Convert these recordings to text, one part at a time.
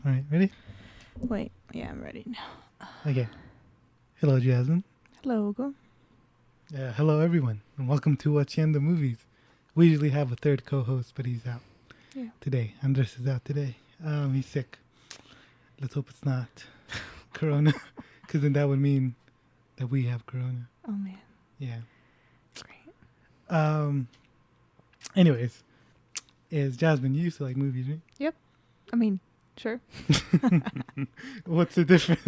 All right, ready? Wait, yeah, I'm ready now. Okay. Hello, Jazmin. Hello, Hugo. Hello, everyone, and welcome to Watcheando Movies. We usually have a third co-host, but he's out today. Andres is out today. He's sick. Let's hope it's not Corona, because then that would mean that we have Corona. Oh, man. Yeah. Great. Anyways, Jazmin, you used to like movies, right? Yep. I mean, sure. What's the difference?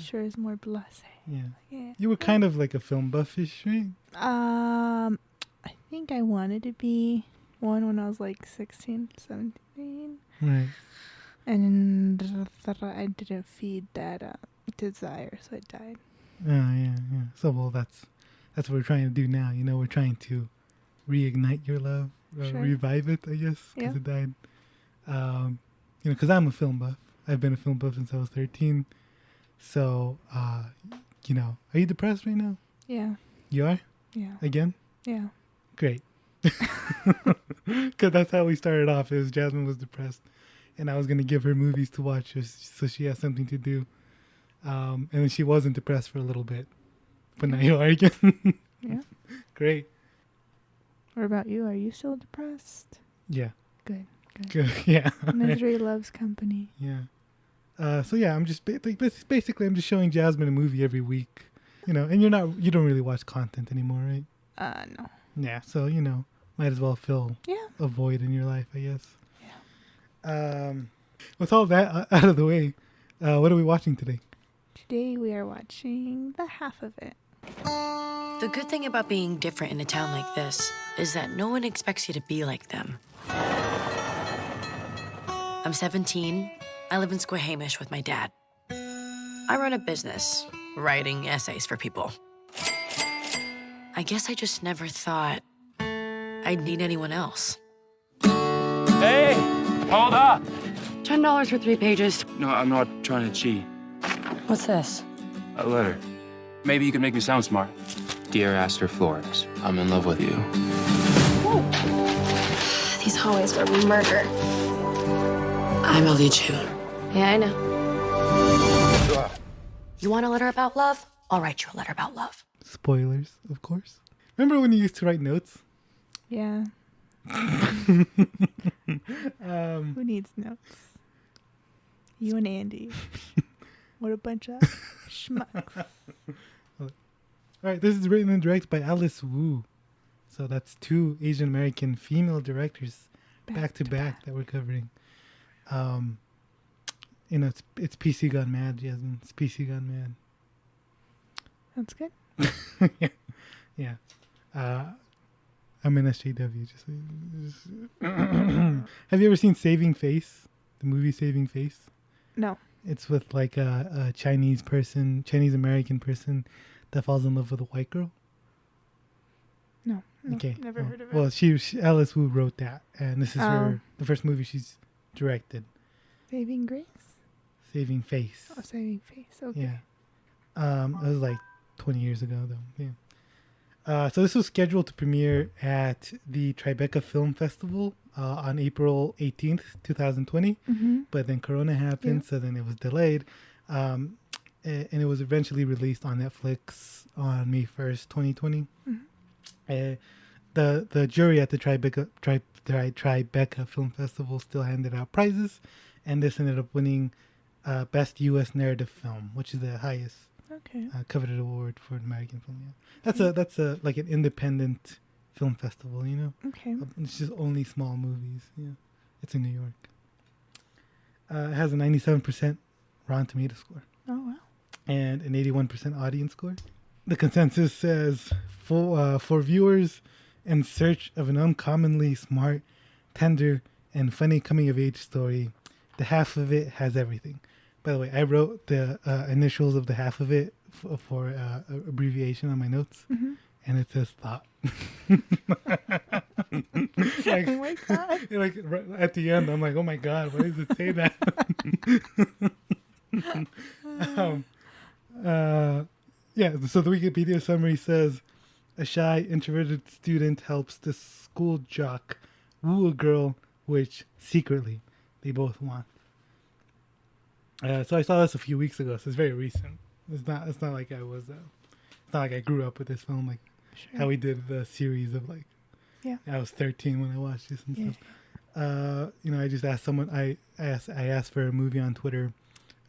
Sure is more blasé. Yeah. You were kind of like a film buffish, right? I think I wanted to be one when I was like 16, 17. Right. And I didn't feed that desire, so it died. Oh, yeah. So, well, that's what we're trying to do now. You know, we're trying to reignite your love, Sure. revive it, I guess, because it died. Because I'm a film buff. I've been a film buff since I was 13. So, are you depressed right now? Yeah. You are? Yeah. Again? Yeah. Great. Because that's how we started off. Is Jazmin was depressed, and I was going to give her movies to watch so she has something to do. And then she wasn't depressed for a little bit. But now you are again. Yeah. Great. What about you? Are you still depressed? Yeah. Good. Yeah. Misery loves company. Yeah. I'm just basically I'm just showing Jazmin a movie every week, and you don't really watch content anymore, right? No. Yeah. So might as well fill a void in your life, I guess. Yeah. With all that out of the way, what are we watching today? Today we are watching the half of it. The good thing about being different in a town like this is that no one expects you to be like them. I'm 17. I live in Squamish with my dad. I run a business, writing essays for people. I guess I just never thought I'd need anyone else. Hey, hold up. $10 for 3 pages. No, I'm not trying to cheat. What's this? A letter. Maybe you can make me sound smart. Dear Astor Flores, I'm in love with you. These hallways were murder. I'm a Legion. Yeah, I know. You want a letter about love? I'll write you a letter about love. Spoilers, of course. Remember when you used to write notes? Yeah. Who needs notes? You and Andy. What a bunch of schmucks. All right, this is written and directed by Alice Wu. So that's 2 Asian American female directors back to back that we're covering. It's PC Gone Mad, Jazmin. It's PC Gone Mad. That's good. Yeah. I'm an SJW. Have you ever seen Saving Face? The movie Saving Face? No. It's with like a Chinese American person that falls in love with a white girl. No. Okay. Never heard of it. Well, Alice Wu wrote that, and this is the first movie she's directed. Saving Grace? Saving Face. Oh, Saving Face. Okay. Yeah. It was like 20 years ago, though. Yeah. So this was scheduled to premiere at the Tribeca Film Festival on April 18th, 2020. Mm-hmm. But then Corona happened, so then it was delayed. And it was eventually released on Netflix on May 1st, 2020. Mm-hmm. The jury at the Tribeca Film Festival still handed out prizes, and this ended up winning Best U.S. Narrative Film, which is the highest coveted award for an American film. Yeah, that's a like an independent film festival. Okay. It's just only small movies. Yeah, it's in New York. It has a 97% Rotten Tomato score. Oh wow. And an 81% audience score. The consensus says for viewers in search of an uncommonly smart, tender, and funny coming-of-age story, the half of it has everything. By the way, I wrote the initials of the half of it for abbreviation on my notes, and it says thought. Oh my God. Like at the end, I'm like, oh my God, why does it say that? So the Wikipedia summary says, a shy, introverted student helps the school jock woo a girl, which secretly they both want. So I saw this a few weeks ago, so it's very recent. It's not like I was. It's not like I grew up with this film, like how we did the series of like. Yeah. I was 13 when I watched this and Yeah. stuff. I just asked someone. I asked for a movie on Twitter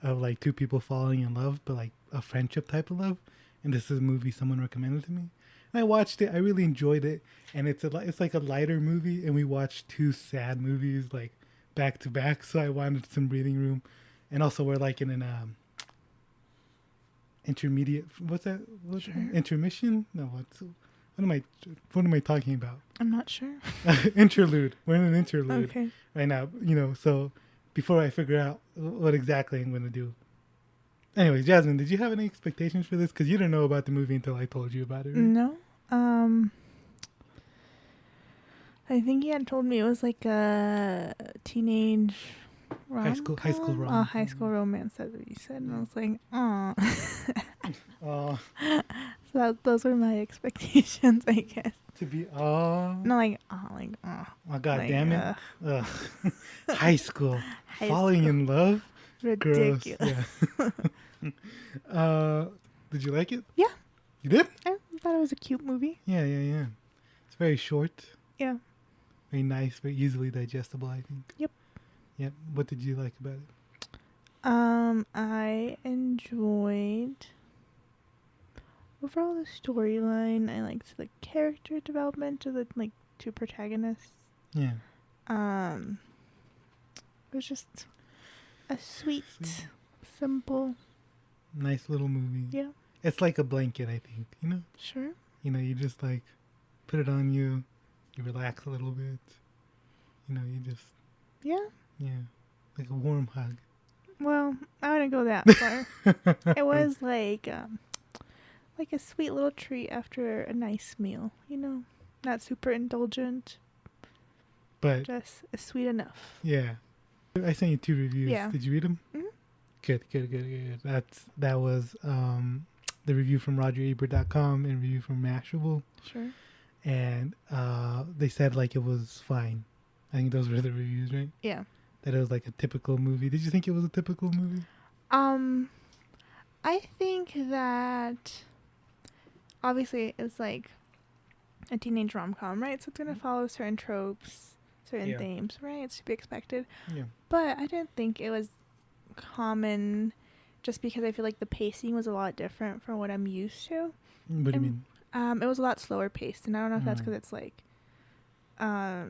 of like two people falling in love, but like a friendship type of love. And this is a movie someone recommended to me. And I watched it. I really enjoyed it. And it's like a lighter movie. And we watched two sad movies like back to back. So I wanted some breathing room. And also we're like in an intermediate. What's that? Intermission? No. What am I talking about? I'm not sure. Interlude. We're in an interlude Okay. right now. So before I figure out what exactly I'm going to do. Anyways, Jazmin, did you have any expectations for this? Because you didn't know about the movie until I told you about it. Right? No. I think he had told me it was like a teenage High school romance. Oh, high school romance. That's what you said, and I was like, oh. So those were my expectations, I guess. To be Not like oh god like, damn it. High school. High Falling school. in love. Ridiculous. Gross. Yeah. Did you like it? Yeah. You did? I thought it was a cute movie. Yeah. It's very short. Yeah. Very nice, very easily digestible, I think. Yep. What did you like about it? I enjoyed overall the storyline. I liked the character development of the two protagonists. Yeah. It was just a sweet, simple. Nice little movie. Yeah. It's like a blanket, I think. Sure. You just like put it on you. You relax a little bit. You just. Yeah. Yeah. Like a warm hug. Well, I wouldn't go that far. It was like a sweet little treat after a nice meal. Not super indulgent, But just sweet enough. yeah. I sent you 2 reviews. Yeah. Did you read them? Mhm. Good. That was the review from RogerEbert.com and review from Mashable. Sure. And they said like it was fine. I think those were the reviews, right? Yeah. That it was like a typical movie. Did you think it was a typical movie? I think that obviously it's like a teenage rom-com, right? So it's gonna follow certain tropes, certain themes, right? It's to be expected. Yeah. But I didn't think it was common, just because I feel like the pacing was a lot different from what I'm used to. What do you mean? It was a lot slower paced, and I don't know if that's because it's like, I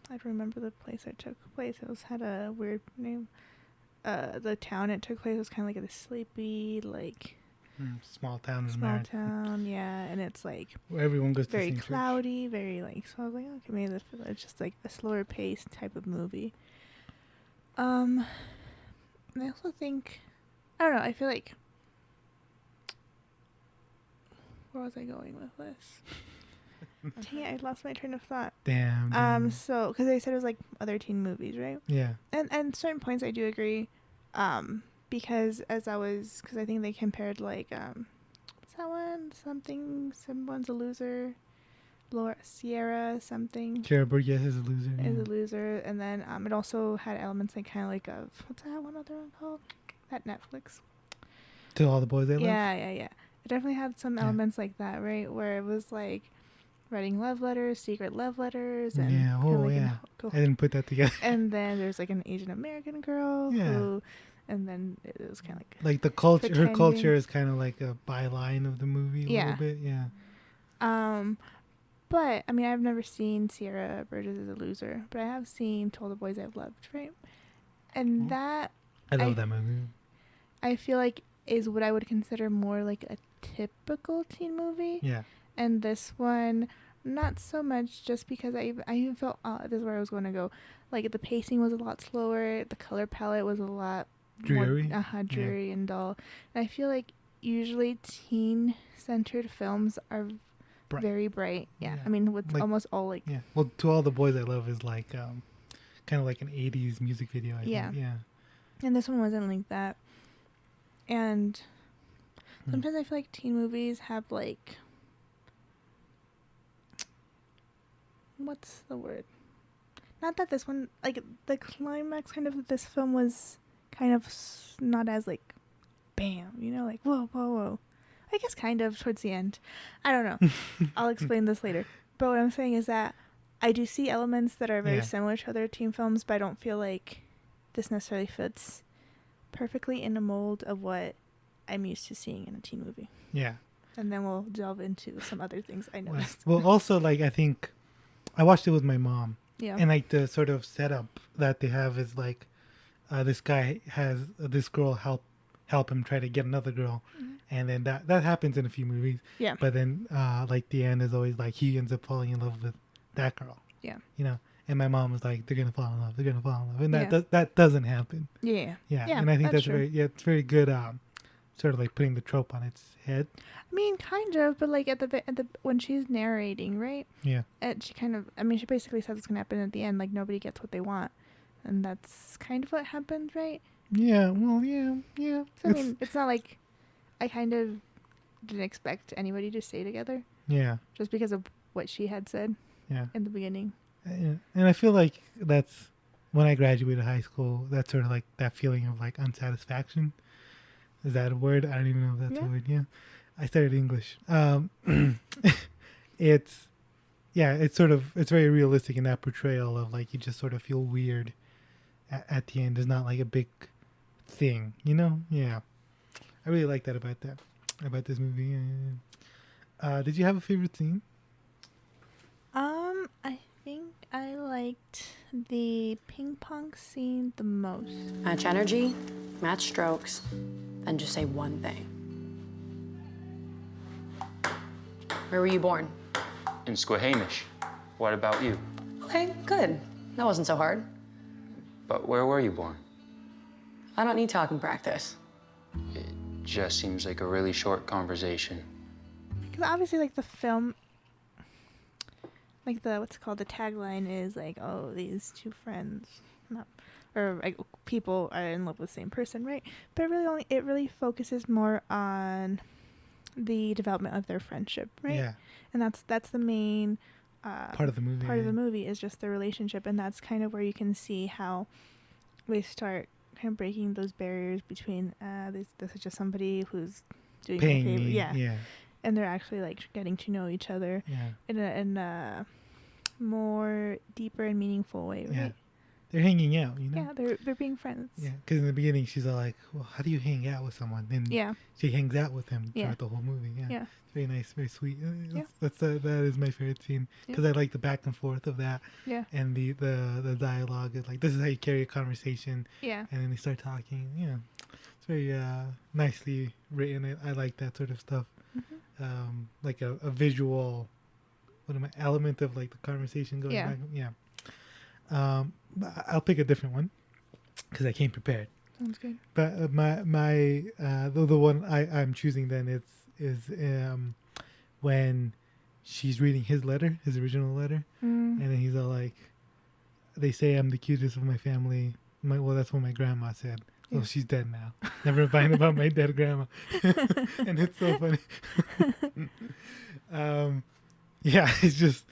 don't remember the place it took place. Had a weird name. The town it took place was kind of like a sleepy, like Small town in small America. town, yeah, and it's like Where everyone goes to very the same church. cloudy, very like. So I was like, okay, maybe it's just like a slower paced type of movie. And I also think, I don't know. I feel like, where was I going with this? Dang it, I lost my train of thought. Damn. So because they said it was like other teen movies, right? Yeah. And certain points I do agree, because because I think they compared like what's that one? Someone's a loser, Sierra something Sierra Burgess is a loser. is a loser, and then it also had elements like kind of like of what's that one other one called? That Netflix. To All the Boys I Love? Yeah. It definitely had some elements like that, right? Where it was like writing love letters, secret love letters, and Yeah, kinda like I didn't put that together. and then there's like an Asian American girl who, and then it was kind of like the culture, her pretending. culture is kind of like a byline of the movie a little bit, But I mean, I've never seen Sierra Burgess as a loser, but I have seen To All the Boys I've Loved, right? And that I love that movie. I feel like is what I would consider more like a typical teen movie. Yeah. And this one, not so much, just because I even felt, this is where I was going to go, like the pacing was a lot slower, the color palette was a lot Dreary? more, dreary and dull. And I feel like usually teen-centered films are very bright. Yeah. I mean, with like, almost all like... Yeah. Well, To All the Boys I Love is like, kind of like an 80s music video, I think. Yeah. And this one wasn't like that. And sometimes I feel like teen movies have like... What's the word? not that this one, like, the climax kind of this film was kind of not as, like, bam, you know, like, whoa, whoa, whoa. I guess kind of towards the end. I don't know. I'll explain this later. But what I'm saying is that I do see elements that are very similar to other teen films, but I don't feel like this necessarily fits perfectly in a mold of what I'm used to seeing in a teen movie. Yeah. And then we'll delve into some other things I noticed. Well, also, like, I think I watched it with my mom. Yeah. And, like, the sort of setup that they have is, like, this guy has this girl help him try to get another girl. Mm-hmm. And then that happens in a few movies. Yeah. But then, like, the end is always, like, he ends up falling in love with that girl. Yeah. You know? And my mom was like, they're going to fall in love. They're going to fall in love. And that doesn't happen. Yeah. Yeah. And I think that's true. it's very good, sort of like putting the trope on its head. I mean, kind of, but like at the when she's narrating, right? Yeah. She kind of, I mean, she basically says it's gonna happen at the end. Like nobody gets what they want, and that's kind of what happened, right? Yeah. Well, yeah. So I mean, it's not like I kind of didn't expect anybody to stay together. Yeah. Just because of what she had said. Yeah. In the beginning. Yeah. And I feel like that's when I graduated high school. That's sort of like that feeling of like unsatisfaction. Is that a word? I don't even know if that's a word. Yeah. I studied English. It's very realistic in that portrayal of like you just sort of feel weird at the end. There's not like a big thing, you know? Yeah. I really like that about this movie. Did you have a favorite scene? I think I liked the ping pong scene the most. Match energy, match strokes, and just say one thing. Where were you born? In Squamish. What about you? Okay, good. That wasn't so hard. But where were you born? I don't need talking practice. It just seems like a really short conversation. Because obviously, like, the film, like, the tagline is, like, oh, these two friends, or like, people are in love with the same person, right? But it really focuses more on the development of their friendship, right? Yeah. And that's the main part of the movie. Part of the movie is just their relationship, and that's kind of where you can see how they start kind of breaking those barriers between this is just somebody who's doing paying a favor, me, yeah, and they're actually like getting to know each other in a more deeper and meaningful way, right? Yeah. They're hanging out, you know? Yeah, they're being friends. Yeah, because in the beginning she's all like, well, how do you hang out with someone? And she hangs out with him throughout the whole movie. Yeah. It's very nice, very sweet. That is my favorite scene because I like the back and forth of that. Yeah. And the dialogue is like, this is how you carry a conversation. Yeah. And then they start talking. Yeah. It's very nicely written. I like that sort of stuff. Mm-hmm. Like a visual element of like the conversation going back. Yeah. I'll pick a different one because I came prepared. Sounds good. But the one I'm choosing then is when she's reading his original letter, and then he's all like, "They say I'm the cutest of my family." Well, that's what my grandma said. Oh, she's dead now. Never mind about my dead grandma. And it's so funny. Yeah, it's just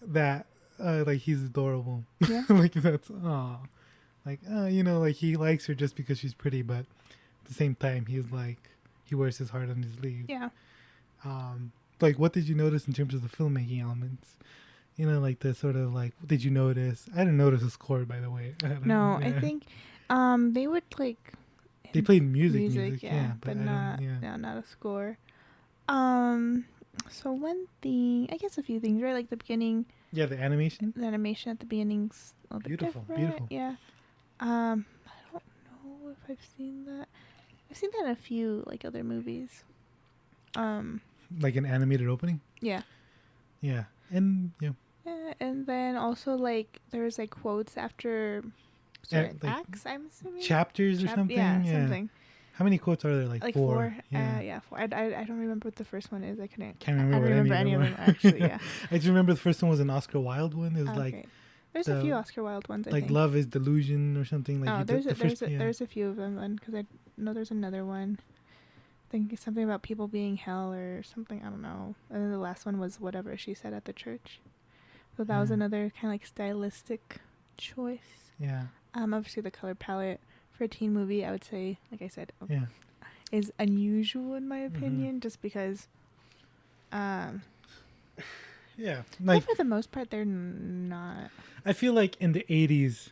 that. Like he's adorable. Yeah. Like that's like you know, like he likes her just because she's pretty, but at the same time he's like he wears his heart on his sleeve. Yeah. Like what did you notice in terms of the filmmaking elements? You know, like the sort of like what did you notice? I didn't notice the score, by the way. I think they would like they played music, yeah, but not a score. So one thing, I guess a few things, right? Like the beginning. Yeah, the animation. The animation at the beginning's a little bit different. Beautiful. Yeah. I don't know if I've seen that. I've seen that in a few like other movies. Like an animated opening. Yeah. Yeah, and yeah. Yeah, and then also like there's like quotes after certain like acts. I'm assuming chapters or something. Yeah, something. How many quotes are there? Like four. Yeah, four. I don't remember what the first one is. I can't remember any of them actually. Yeah. I just remember the first one was an Oscar Wilde one. It was like there's a few Oscar Wilde ones. I think. Love is Delusion or something. Like there's a few of them. And because I know there's another one. I think it's something about people being hell or something. I don't know. And then the last one was whatever she said at the church. So that was another kind of like stylistic choice. Yeah. Obviously the color palette for a teen movie, I would say, like I said, Yeah. is unusual in my opinion, just because. Yeah. But Like, for the most part, they're not. I feel like in the 80s,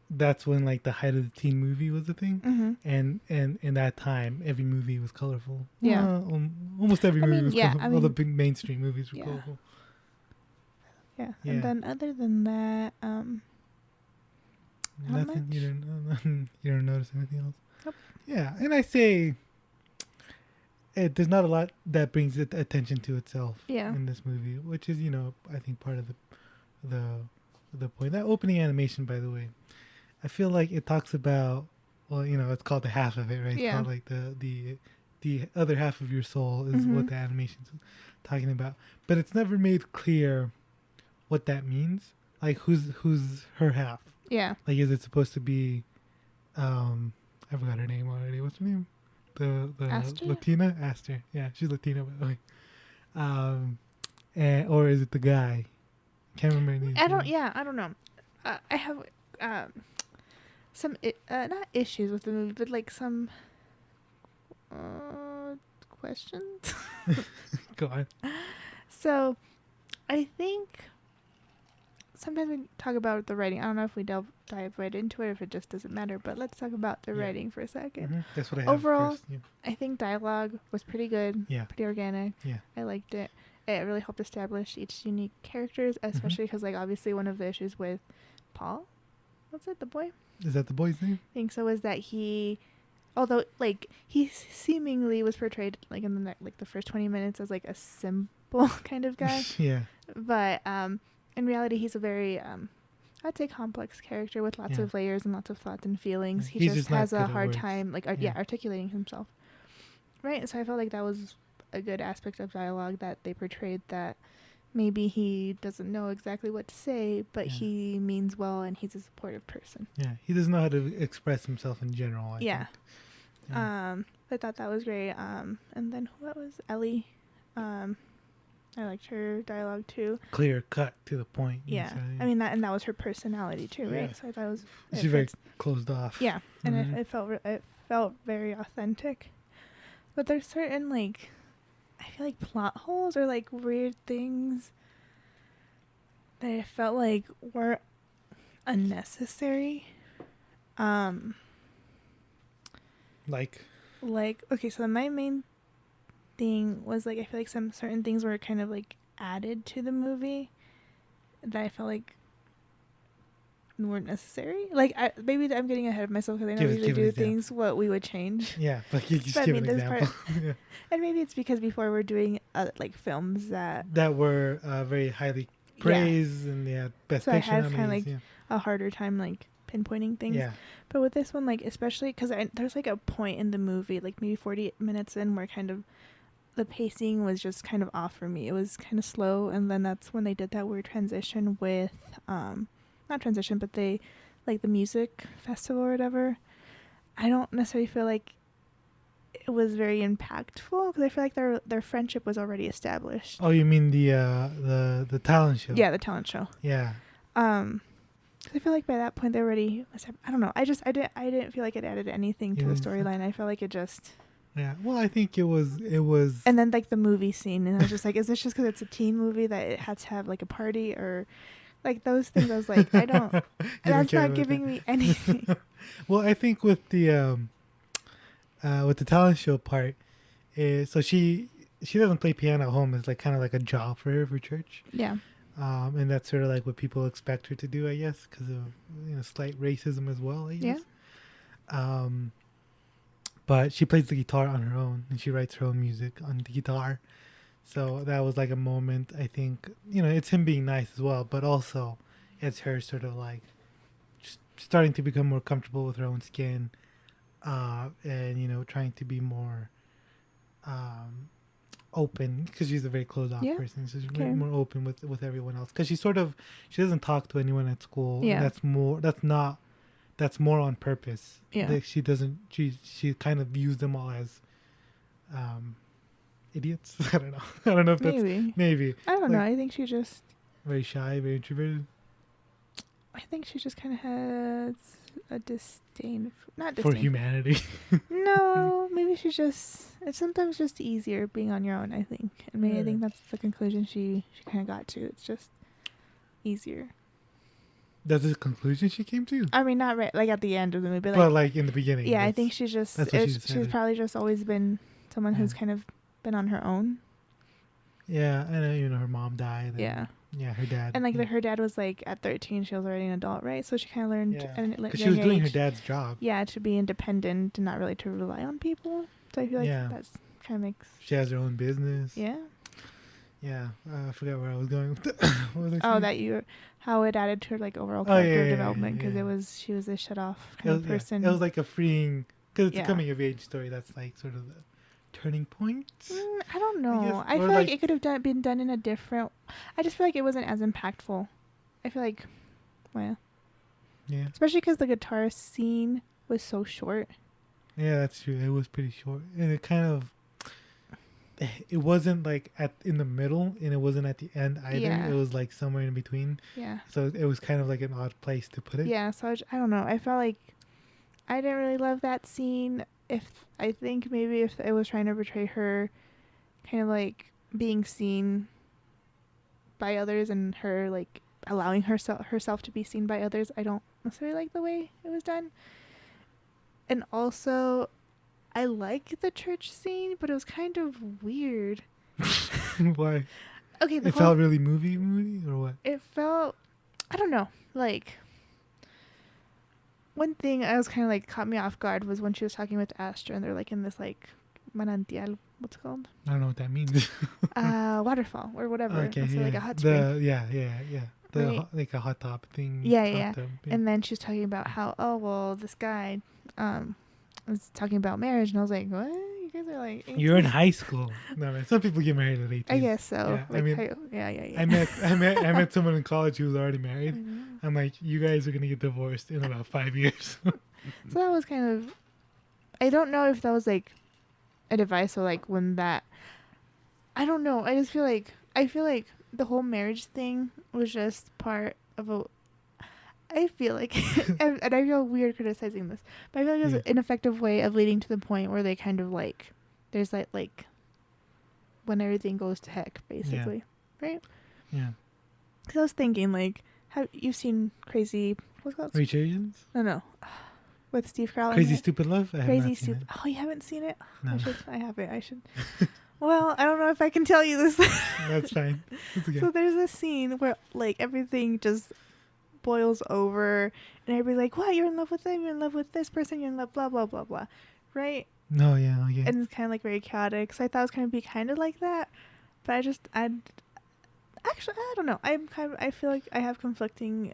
that's when like the height of the teen movie was a thing. Mm-hmm. And in that time, every movie was colorful. Yeah. Almost every movie was colorful. All the mean, big mainstream movies were yeah. colorful. Yeah. Yeah. And then other than that, not Nothing. much. You don't notice anything else. Nope. Yeah, and I say, there's not a lot that brings attention to itself. Yeah. In this movie, which is I think part of the point. That opening animation, by the way, I feel like it talks about, well, it's called the half of it, right? It's Yeah. called like the other half of your soul is what the animation's talking about, but it's never made clear what that means. Like who's her half? Yeah. Like, is it supposed to be, I forgot her name already. What's her name? The Aster? Latina? Aster. Yeah, she's Latina, by the way. Or is it the guy? Can't remember his name. I don't know. I have some not issues with the movie, but like some questions. Go on. So, I think sometimes we talk about the writing. I don't know if we dive right into it, or if it just doesn't matter. But let's talk about the writing for a 2nd. That's what I have Overall, first. Yeah. I think dialogue was pretty good. Yeah. Pretty organic. Yeah. I liked it. It really helped establish each unique characters, especially because, like, obviously one of the issues with Paul, what's it, the boy? Is that the boy's name? I think so. Was that although like he seemingly was portrayed like in the first 20 minutes as like a simple kind of guy, Yeah. but in reality he's a very I'd say complex character with lots of layers and lots of thoughts and feelings. Yeah, He he's just just not has good a at hard words. time articulating himself, right? So I felt like that was a good aspect of dialogue, that they portrayed that maybe he doesn't know exactly what to say, but he means well and he's a supportive person. Yeah. He doesn't know how to express himself in general. I Yeah. think. Yeah. I thought that was great. And then what was Ellie? I liked her dialogue too. Clear cut to the point. Yeah. So, I mean that was her personality too, right? Yeah. So I thought it was. she's very closed off. Yeah, and Mhm. it felt very authentic. But there's certain like, I feel like plot holes or like weird things that I felt like were unnecessary. Like, okay, so my main thing was like, I feel like some certain things were kind of like added to the movie that I felt like weren't necessary. Like, maybe I'm getting ahead of myself because I know we usually do things what we would change. Yeah, but you just But I give mean, an this example. Yeah. And maybe it's because before we're doing like films that were very highly praised and best so I picture had kind of nominees, like a harder time like pinpointing things. Yeah. But with this one, like especially because there's like a point in the movie, like maybe 40 minutes in, where kind of the pacing was just kind of off for me. It was kind of slow, and then that's when they did that weird transition with not transition, but they like the music festival or whatever. I don't necessarily feel like it was very impactful because I feel like their friendship was already established. Oh, you mean the talent show? Yeah, the talent show. Yeah. 'Cause I feel like by that point they already. I don't know. I didn't feel like it added anything to the storyline. I felt like it just. Yeah. Well, I think it was. And then like the movie scene, and I was just like, is this just because it's a teen movie that it had to have like a party or, like those things? I was like, I don't. That's not giving me anything. Well, I think with the talent show part, so she doesn't play piano at home. It's like kind of like a job for her for church. Yeah. And that's sort of like what people expect her to do, I guess, because of slight racism as well, I guess. Yeah. But she plays the guitar on her own, and she writes her own music on the guitar. So that was like a moment, I think, it's him being nice as well, but also it's her sort of like starting to become more comfortable with her own skin, and, trying to be more open, because she's a very closed off person. So she's more open with everyone else, because she doesn't talk to anyone at school. Yeah. And that's more on purpose. Yeah. Like she kind of views them all as idiots. I don't know if that's maybe. I don't know. Like, I think she just very shy, very introverted. I think she just kind of has a disdain, not For disdain. humanity. No, maybe she's just. It's sometimes just easier being on your own. I think, and maybe I think that's the conclusion she kind of got to. It's just easier. That's the conclusion she came to. I mean, not right like at the end of the movie, But like in the beginning. yeah, I think she's just. that's what she She's decided. probably just always been someone who's kind of been on her own. Yeah, and her mom died. And, Yeah. Yeah, her dad. And like her dad was like at 13, she was already an adult, right? So she kind of learned. Yeah. And Because she was doing her dad's job. Yeah, to be independent and not really to rely on people. So I feel like that's kind of makes. She has her own business. Yeah. Yeah, I forgot where I was going. What was I Oh, saying? how it added to her like overall character development because yeah. she was a shut off kind of person. It was like a freeing, because it's Yeah. a coming of age story. That's like sort of the turning point. I don't know. I or feel like like- it could have been done in a different. I just feel like it wasn't as impactful. I feel like, well, Yeah, especially because the guitar scene was so short. yeah, that's true. It was pretty short, and it kind of. It wasn't like in the middle, and it wasn't at the end either. Yeah. It was like somewhere in between. Yeah. So it was kind of like an odd place to put it. Yeah. So I don't know. I felt like I didn't really love that scene. I think maybe if it was trying to portray her, kind of like being seen by others and her like allowing herself to be seen by others, I don't necessarily like the way it was done. And also, I like the church scene, but it was kind of weird. Why? Okay, It felt really movie or what? it felt, I don't know, like one thing I was kind of like caught me off guard was when she was talking with Astra and they're like in this like manantial, what's it called? I don't know what that means. Waterfall or whatever. Okay, So yeah. like a hot spring. Yeah. The Right. like a hot top thing. Yeah, hot yeah. tub, And then she was talking about how, oh well, this guy was talking about marriage, and I was like, what? You guys are like 18? You're in high school. No, man. Some people get married at 18. I guess so. Yeah, Like, I mean, yeah. I met someone in college who was already I married. know. I'm like, you guys are gonna get divorced in about 5 years. So that was kind of, I don't know if that was like a device or like when that, I don't know. I feel like the whole marriage thing was just part of a, I feel like, and I feel weird criticizing this, but I feel like it was an ineffective way of leading to the point where they kind of like, there's like when everything goes to heck, basically, right? Yeah. Because I was thinking like, have you seen Crazy, what's it called? Rich Asians? No. With Steve Carell. Crazy Stupid Love? I have Crazy not seen Stupid. Oh, you haven't seen it? No. I have it. I should. Well, I don't know if I can tell you this. That's fine. It's okay. So there's a scene where like everything just boils over, and everybody's like, "What? You're in love with them? You're in love with this person? You're in love, blah blah blah blah." Right? No, yeah, okay. And it's kind of like very chaotic. So I thought it was going to be kind of like that, but I don't know. I feel like I have conflicting.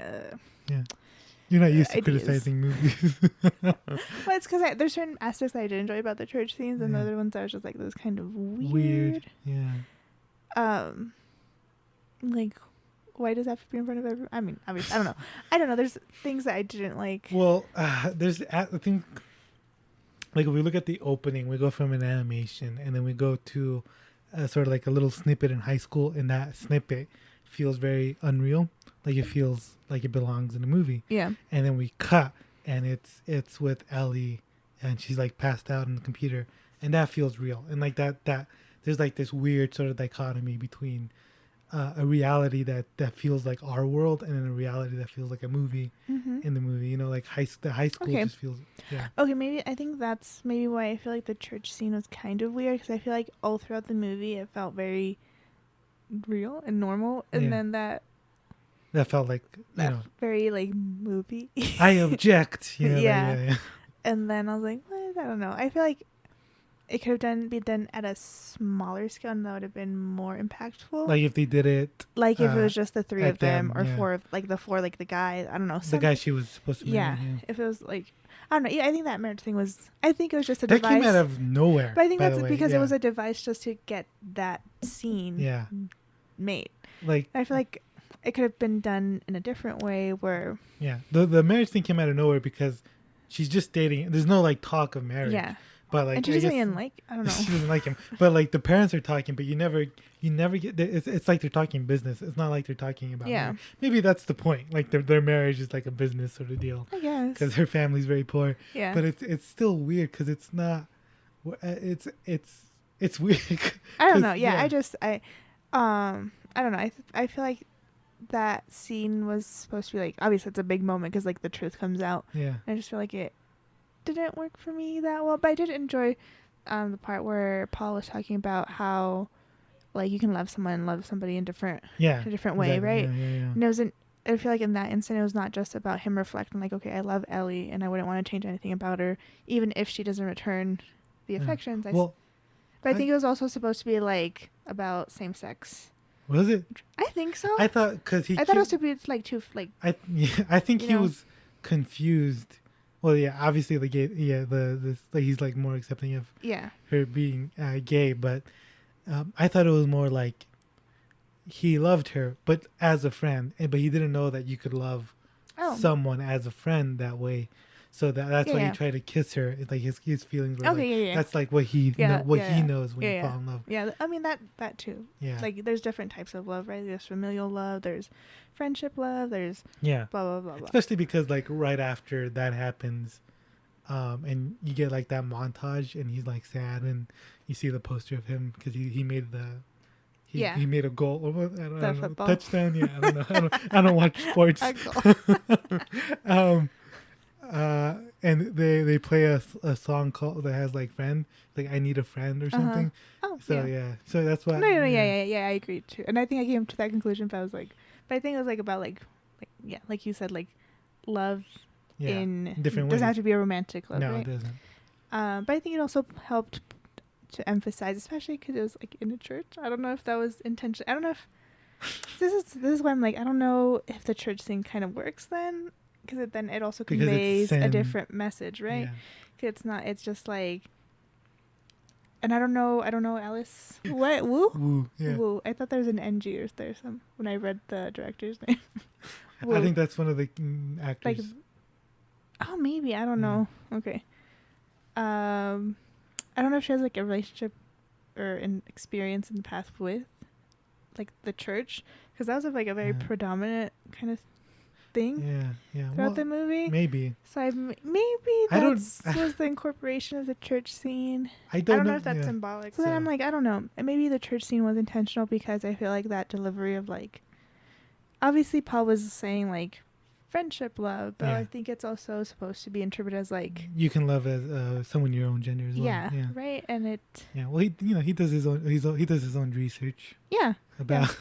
Yeah. You're not used to ideas. criticizing movies. Well, it's because there's certain aspects that I did enjoy about the church scenes, and the other ones I was just like, "This is kind of weird." Yeah. Like, why does that have to be in front of everyone? I mean, obviously, I don't know. I don't know. There's things that I didn't like. Well, there's I think, like if we look at the opening, we go from an animation, and then we go to sort of like a little snippet in high school, and that snippet feels very unreal. Like it feels like it belongs in a movie. Yeah. And then we cut, and it's with Ellie, and she's like passed out on the computer, and that feels real. And like that there's like this weird sort of dichotomy between a reality that feels like our world, and then a reality that feels like a movie in the movie. You know, like the high school just feels Okay, maybe I think that's maybe why I feel like the church scene was kind of weird, because I feel like all throughout the movie it felt very real and normal, and then that felt like very like movie. I object. You know, Yeah. And then I was like, what? I don't know. I feel like it could have be done at a smaller scale, and that would have been more impactful. Like if they did it, like if it was just the three of them, or yeah. four, like the four, like the guy. I don't know. the guy she was supposed to marry. Yeah. If it was like, I don't know. Yeah, I think that marriage thing was. I think it was just a That device. came out of nowhere. But I think by that's the way. because Yeah. it was a device just to get that scene Yeah. made. Like I feel like it could have been done in a different way where. yeah, the marriage thing came out of nowhere because she's just dating. There's no like talk of marriage. Yeah. But like, and she I doesn't guess even like. I don't know. she doesn't like him. But like the parents are talking, but you never get. It's like they're talking business. It's not like they're talking about. Yeah. Marriage. Maybe that's the point. Like their marriage is like a business sort of deal. I guess. Because her family's very poor. Yeah. But it's still weird because it's not. It's weird. I don't know. Yeah. I don't know. I feel like that scene was supposed to be like, obviously it's a big moment because like the truth comes out. Yeah. I just feel like it didn't work for me that well, but I did enjoy the part where Paul was talking about how like you can love someone and love somebody in a different way, right? Yeah. And I feel like in that instant it was not just about him reflecting like, okay, I love Ellie and I wouldn't want to change anything about her, even if she doesn't return the affections. But I think it was also supposed to be like about same sex. Was it? I think so. I thought because I thought it was to be like two like. I think he was confused. Well, yeah, obviously the gay, he's like more accepting of her being gay, but I thought it was more like he loved her, but as a friend, but he didn't know that you could love someone as a friend that way. So that's why he tried to kiss her. It's like his feelings were that's like what he knows when you fall in love. Yeah, I mean that too. Yeah, like there's different types of love, right? There's familial love, there's friendship love, there's blah blah blah blah. Especially because like right after that happens, and you get like that montage, and he's like sad, and you see the poster of him because he made he made a goal. I don't know, touchdown. Yeah, I don't know. I don't watch sports. And they play a song called that has like friend, like I need a friend or something. So that's why. No, I agree too, and I think I came to that conclusion. But I think it was like about like you said, like love in different ways. Doesn't have to be a romantic love. No, right? It doesn't. But I think it also helped to emphasize, especially because it was like in a church. I don't know if that was intentional. I don't know if this is why I'm like, I don't know if the church thing kind of works then. Because then it also conveys a different message, right? Cause it's just like, and I don't know, Alice. What? Woo? Woo, yeah. Woo. I thought there was an NG or there some when I read the director's name. I think that's one of the actors. Like, maybe. I don't know. Okay. I don't know if she has like a relationship or an experience in the past with like the church. Because that was like a very predominant kind of thing throughout the movie. Maybe. So maybe that was the incorporation of the church scene. I don't know if that's symbolic. So then I'm like, I don't know. Maybe the church scene was intentional because I feel like that delivery of like, obviously Paul was saying like friendship love, but I think it's also supposed to be interpreted as like you can love as someone your own gender as well. Yeah, right. And it. Yeah, well, he does his own research. Yeah. About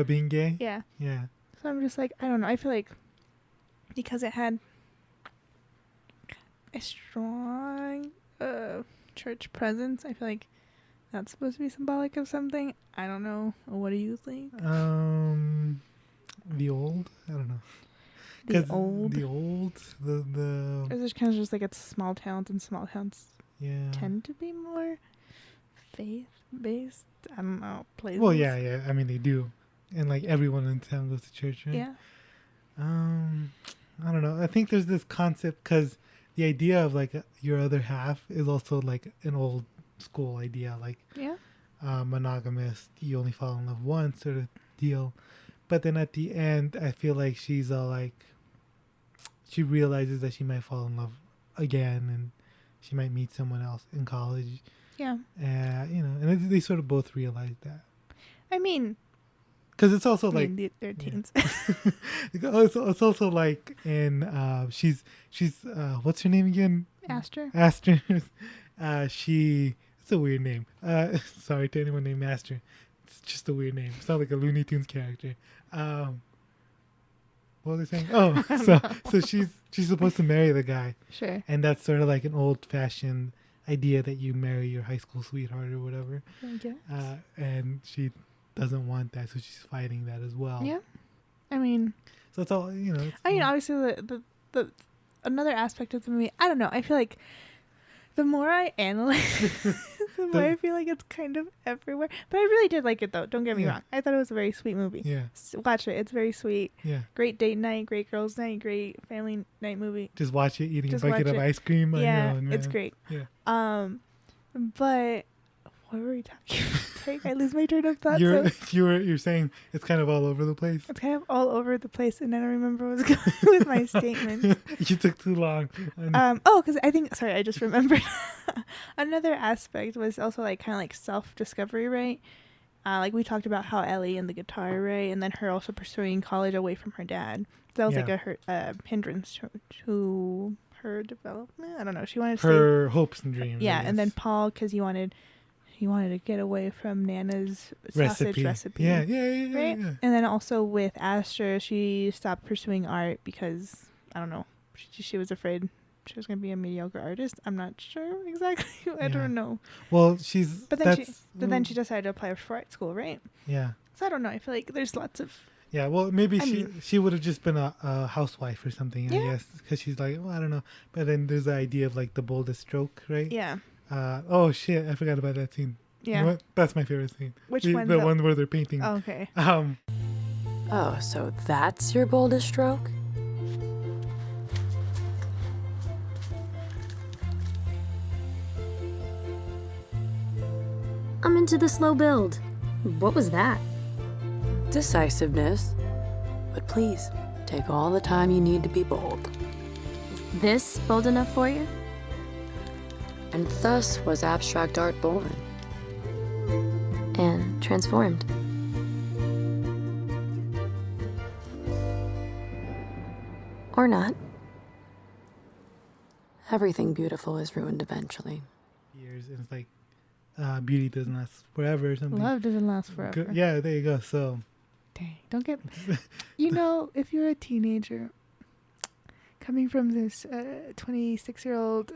being gay. Yeah. Yeah. So I'm just like, I don't know. I feel like because it had a strong church presence, I feel like that's supposed to be symbolic of something. I don't know. What do you think? The old? I don't know. The Or is it kind of just like it's small towns, and small towns tend to be more faith-based? I don't know. Places. Well, yeah. I mean, they do. And like everyone in town goes to church, right? Yeah. I don't know. I think there's this concept because the idea of like your other half is also like an old school idea, like monogamous. You only fall in love once sort of deal. But then at the end, I feel like she's all like, she realizes that she might fall in love again, and she might meet someone else in college. Yeah. And they sort of both realize that. I mean. Because it's also like they're teens. It's also like in she's what's her name again? Aster. It's a weird name. Sorry to anyone named Aster. It's just a weird name. It's not like a Looney Tunes character. What was I saying? Oh, so she's supposed to marry the guy. Sure. And that's sort of like an old fashioned idea that you marry your high school sweetheart or whatever. I guess. And she doesn't want that, so she's fighting that as well. Yeah, I mean, so it's all obviously the another aspect of the movie. I don't know. I feel like the more I analyze, the more I feel like it's kind of everywhere. But I really did like it though. Don't get me wrong. I thought it was a very sweet movie. Yeah, watch it. It's very sweet. Yeah, great date night, great girls' night, great family night movie. Just watch it, eating a bucket of ice cream. Yeah, it's great. Yeah. But what were we talking about? I lose my train of thought. You're saying it's kind of all over the place. It's kind of all over the place, and I don't remember what was going with my statement. You took too long. Because I think, sorry, I just remembered. Another aspect was also like kind of like self-discovery, right? Like we talked about how Ellie and the guitar, right? And then her also pursuing college away from her dad. That was like a hindrance to her development. I don't know. She wanted to her hopes and dreams. Yeah, and then Paul, because he wanted to get away from Nana's sausage recipe. Yeah. Right? Yeah. And then also with Astra, she stopped pursuing art because, I don't know, she was afraid she was going to be a mediocre artist. I'm not sure exactly. I don't know. Well, But then she decided to apply for art school, right? Yeah. So I don't know. I feel like there's lots of... Yeah, well, maybe she would have just been a housewife or something, I guess, because she's like, I don't know. But then there's the idea of like the boldest stroke, right? Yeah. Oh shit, I forgot about that scene. Yeah. You know what? That's my favorite scene. Which one? The one where they're painting. Oh, okay. Oh, so that's your boldest stroke? I'm into the slow build. What was that? Decisiveness. But please, take all the time you need to be bold. Is this bold enough for you? And thus was abstract art born. And transformed. Or not. Everything beautiful is ruined eventually. Years, and it's like beauty doesn't last forever or something. Love doesn't last forever. Good. Yeah, there you go. So, dang, don't get... if you're a teenager, coming from this 26-year-old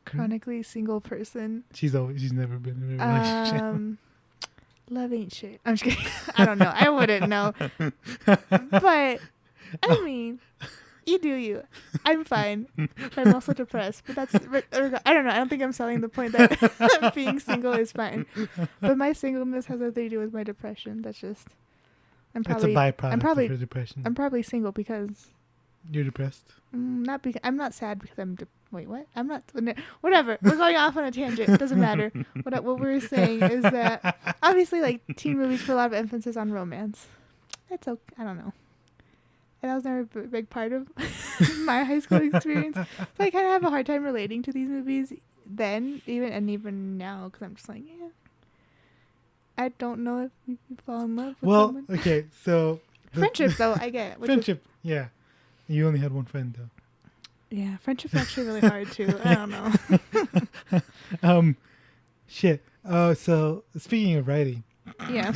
chronically single person... She's never been in a relationship. Love ain't shit. I'm just kidding. I don't know. I wouldn't know. But, I mean... You do you. I'm fine. But I'm also depressed. But that's... I don't know. I don't think I'm selling the point that being single is fine. But my singleness has nothing to do with my depression. That's just... It's a byproduct of your depression. I'm probably single because... You're depressed? Not because... I'm not sad because I'm... Wait, what? I'm not... Whatever. We're going off on a tangent. It doesn't matter. What we're saying is that... Obviously, like, teen movies put a lot of emphasis on romance. It's okay. I don't know. And that was never a big part of my high school experience. So I kind of have a hard time relating to these movies then, even now, because I'm just like, yeah. I don't know if you fall in love with someone. Well, okay, so... Friendship, though, I get. Friendship, yeah. You only had one friend, though. Yeah, friendship's actually really hard, too. I don't know. Shit. So, speaking of writing... Yeah.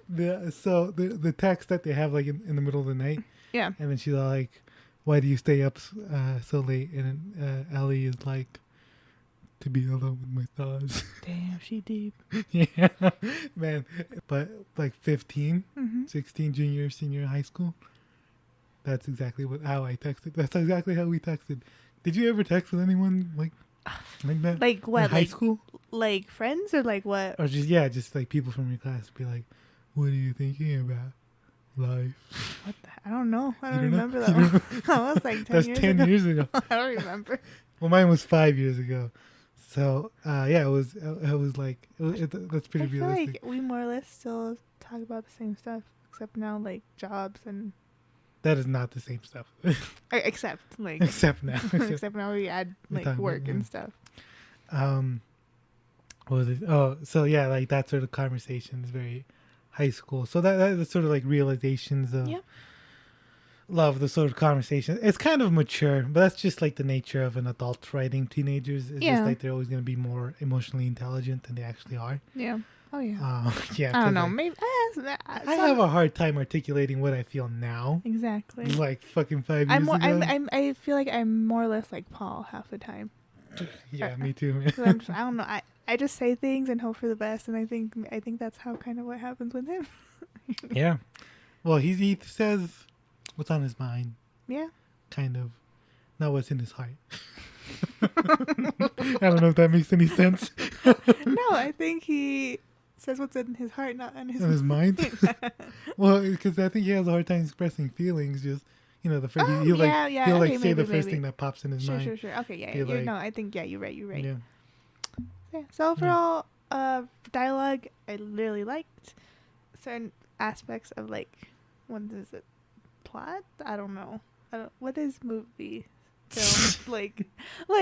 The text that they have like in the middle of the night, yeah, and then she's all like, "Why do you stay up so late?" And then Ellie is like, "To be alone with my thoughts." Damn, she deep. Yeah, man. But like 15, 16, junior, senior high school. That's exactly how I texted. That's exactly how we texted. Did you ever text with anyone like that? Like what? In high school? Like friends or like what? Or just like people from your class be like, "What are you thinking about life?" What the? I don't know. I don't You remember that one. That was like 10 That's years 10 ago. years ago. I don't remember. Well, mine was 5 years ago. So, it was like, that's pretty I feel realistic. like we more or less still talk about the same stuff, except now like jobs and... That is not the same stuff. Except like... Except now. Except now we add like work and stuff. What was it? Oh, so yeah, like that sort of conversation is very high school. So that's sort of like realizations of love, the sort of conversation. It's kind of mature, but that's just like the nature of an adult writing teenagers. It's just like they're always going to be more emotionally intelligent than they actually are. Yeah. Oh yeah. Yeah. I don't know. Like, Maybe I have a hard time articulating what I feel now. Exactly. Like fucking 5 years ago. I feel like I'm more or less like Paul half the time. Yeah, me too, man. I don't know. I just say things and hope for the best, and I think that's how kind of what happens with him. Yeah. Well, he says what's on his mind. Yeah. Kind of. Not what's in his heart. I don't know if that makes any sense. No, I think he says what's in his heart, not in his mind. Well, because I think he has a hard time expressing feelings. Just the first he'll okay, say the first thing that pops in his mind. Sure. Okay, yeah. I think you're right. Yeah. Yeah. So overall, dialogue I really liked. Certain aspects of like, what is it? Plot? I don't know. What is movie? Film? like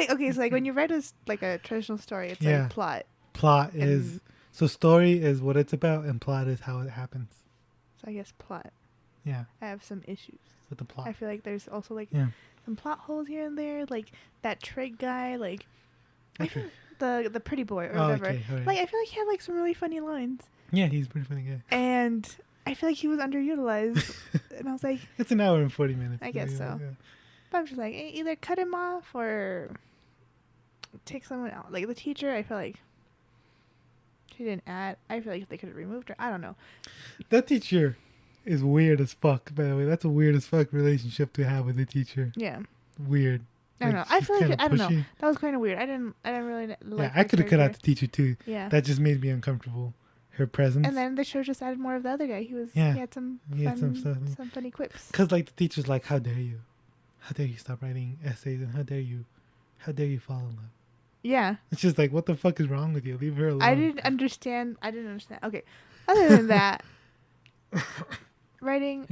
okay, so like when you read like a traditional story, it's like plot. Plot is so story is what it's about, and plot is how it happens. So I guess plot. Yeah. I have some issues With the plot. I feel like there's also like some plot holes here and there, like that Trig guy, like I feel the pretty boy or whatever. Okay, right. Like I feel like he had like some really funny lines. Yeah, he's a pretty funny guy. And I feel like he was underutilized. And I was like, it's an hour and 40 minutes. I guess so. Yeah. But I'm just like, either cut him off or take someone out. Like the teacher, I feel like she didn't add. I feel like if they could have removed her, I don't know. That teacher is weird as fuck, by the way. That's a weird as fuck relationship to have with the teacher. Yeah. Weird. I don't know. I feel like, I don't know. That was kind of weird. I didn't really like. Yeah, I could have cut out the teacher too. Yeah. That just made me uncomfortable. Her presence. And then the show just added more of the other guy. He had some funny quips. Because like the teacher's like, how dare you? How dare you stop writing essays, and how dare you fall in love? Yeah. It's just like, what the fuck is wrong with you? Leave her alone. I didn't understand. Okay. Other than that, writing,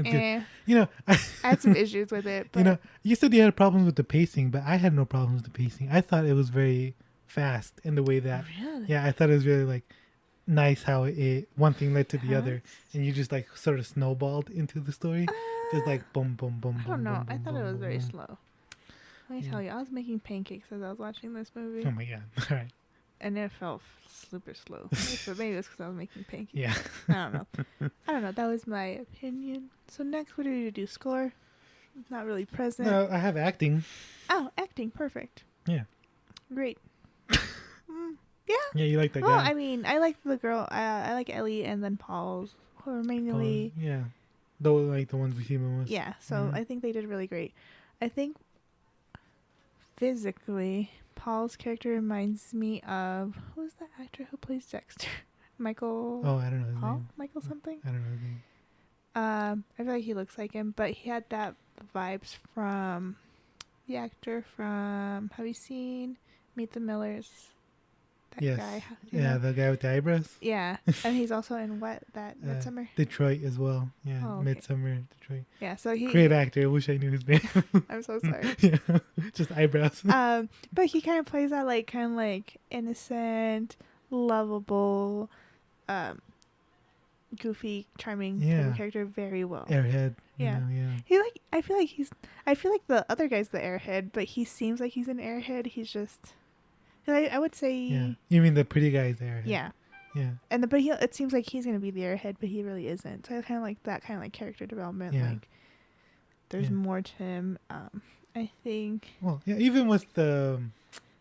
you know, I had some issues with it. But you know, you said you had problems with the pacing, but I had no problems with the pacing. I thought it was very fast in the way that, really? Yeah, I thought it was really like nice how it one thing led to the other, and you just like sort of snowballed into the story, just like boom, boom, boom. I don't know. Boom, I thought boom, it was boom, very boom. slow. Let me tell you, I was making pancakes as I was watching this movie. Oh my god! All right. And it felt super slow. So maybe it's because I was making pancakes. Yeah. I don't know. That was my opinion. So next, what do you do? Score? Not really present. No, I have acting. Oh, acting. Perfect. Yeah. Great. Yeah. Yeah, you like that Well, guy. I mean, I like the girl. I like Ellie and then Paul's. Who are mainly. Yeah. Though like the ones we see most. Yeah. So I think they did really great. I think physically, Paul's character reminds me of who's the actor who plays Dexter? Michael. Oh, I don't know his Paul? name. Michael something. I don't know his name. I feel like he looks like him, but he had that vibes from the actor from. Have you seen Meet the Millers? That yes. guy. Yeah, the guy with the eyebrows. Yeah, and he's also in Midsummer. Detroit as well. Yeah, Oh, okay. Midsummer, Detroit. Yeah, so he. Great actor. I wish I knew his name. I'm so sorry. Yeah, just eyebrows. But he kind of plays that kind of innocent, lovable, goofy, charming type of character very well. Airhead. Yeah. Yeah. I feel like the other guy's the airhead, but he seems like he's an airhead. He's just. I would say. Yeah. You mean the pretty guy's the airhead? Yeah. Yeah. And but it seems like he's gonna be the airhead, but he really isn't. So I kind of like that kind of character development. Yeah. Like, there's more to him. I think. Well, yeah. Even with the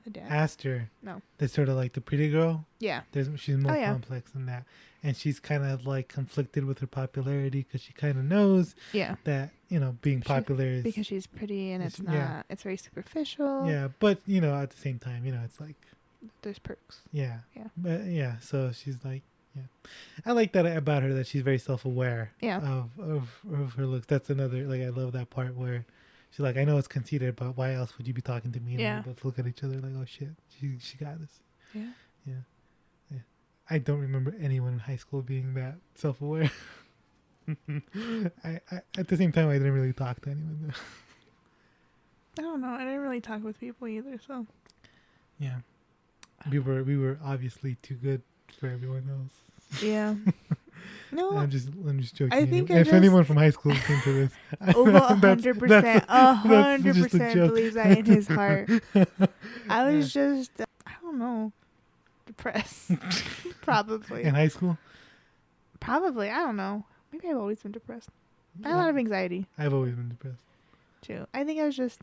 dad. Aster. No. That's sort of like the pretty girl. Yeah. She's more complex than that, and she's kind of like conflicted with her popularity because she kind of knows. Yeah. That being popular is because she's pretty and it's not. Yeah. It's very superficial. Yeah, but at the same time, it's like. There's perks. Yeah. Yeah. But yeah, so she's like, yeah, I like that about her, that she's very self-aware. Yeah. Of her looks. That's another, I love that part where she's like, I know it's conceited, but why else would you be talking to me? And Yeah. we both look at each other like, oh shit, she got this. Yeah. Yeah. Yeah. I don't remember anyone in high school being that self-aware. I at the same time, I didn't really talk to anyone though. I don't know. I didn't really talk with people either, so. Yeah. We were obviously too good for everyone else. Yeah. No. I'm just joking. I think if anyone from high school came to this, over 100%, 100% joke. believes that in his heart. I was just, I don't know, depressed. Probably. In high school? Probably. I don't know. Maybe I've always been depressed. I had a lot of anxiety. I've always been depressed. Too. I think I was just